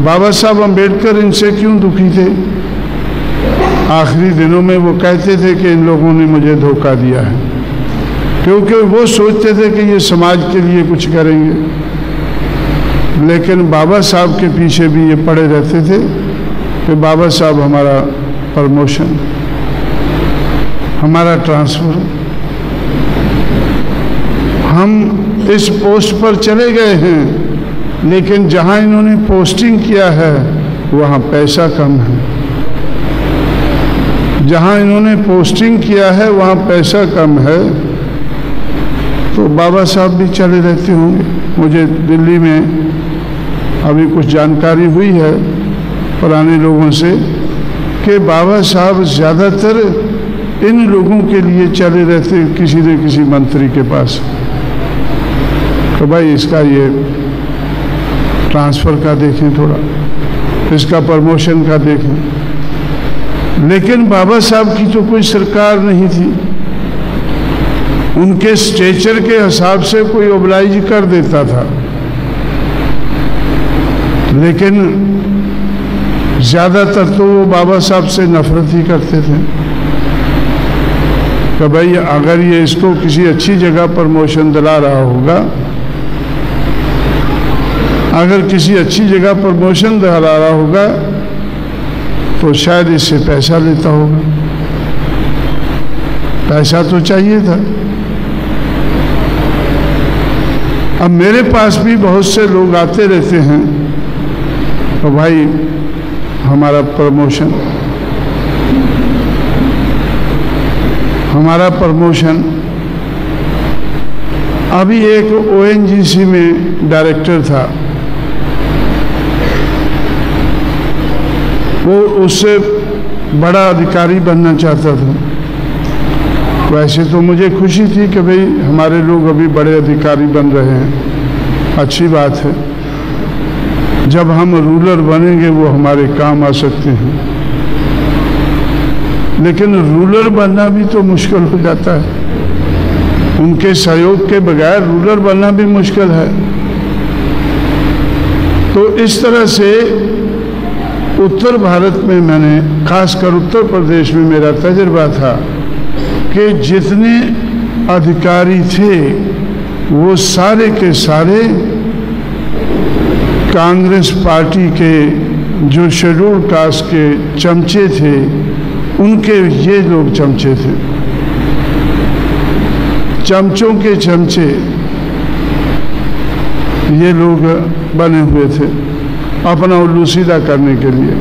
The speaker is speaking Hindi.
बाबा साहब अम्बेडकर इनसे क्यों दुखी थे? आखिरी दिनों में वो कहते थे कि इन लोगों ने मुझे धोखा दिया है, क्योंकि वो सोचते थे कि ये समाज के लिए कुछ करेंगे। लेकिन बाबा साहब के पीछे भी ये पड़े रहते थे कि बाबा साहब हमारा प्रमोशन, हमारा ट्रांसफ़र, हम इस पोस्ट पर चले गए हैं, लेकिन जहां इन्होंने पोस्टिंग किया है वहां पैसा कम है। जहां इन्होंने पोस्टिंग किया है वहां पैसा कम है, तो बाबा साहब भी चले रहते होंगे। मुझे दिल्ली में अभी कुछ जानकारी हुई है पुराने लोगों से कि बाबा साहब ज़्यादातर इन लोगों के लिए चले रहते किसी न किसी मंत्री के पास, तो भाई इसका ये ट्रांसफ़र का देखें, थोड़ा इसका प्रमोशन का देखें। लेकिन बाबा साहब की तो कोई सरकार नहीं थी, उनके स्टेचर के हिसाब से कोई ओबलाइज कर देता था, लेकिन ज़्यादातर तो वो बाबा साहब से नफरत ही करते थे कि भाई अगर ये इसको किसी अच्छी जगह प्रमोशन दिला रहा होगा, अगर किसी अच्छी जगह प्रमोशन दिला रहा होगा तो शायद इससे पैसा लेता होगा। पैसा तो चाहिए था। अब मेरे पास भी बहुत से लोग आते रहते हैं तो भाई हमारा प्रमोशन, हमारा प्रमोशन। अभी एक ONGC में डायरेक्टर था, वो उससे बड़ा अधिकारी बनना चाहता था। वैसे तो मुझे खुशी थी कि भाई हमारे लोग अभी बड़े अधिकारी बन रहे हैं, अच्छी बात है। जब हम रूलर बनेंगे वो हमारे काम आ सकते हैं, लेकिन रूलर बनना भी तो मुश्किल हो जाता है, उनके सहयोग के बगैर रूलर बनना भी मुश्किल है। तो इस तरह से उत्तर भारत में मैंने, खासकर उत्तर प्रदेश में मेरा तजुर्बा था कि जितने अधिकारी थे वो सारे के सारे कांग्रेस पार्टी के जो शेड्यूल कास्ट के चमचे थे, उनके ये लोग चमचे थे, चमचों के चमचे ये लोग बने हुए थे अपना उल्लू सीधा करने के लिए।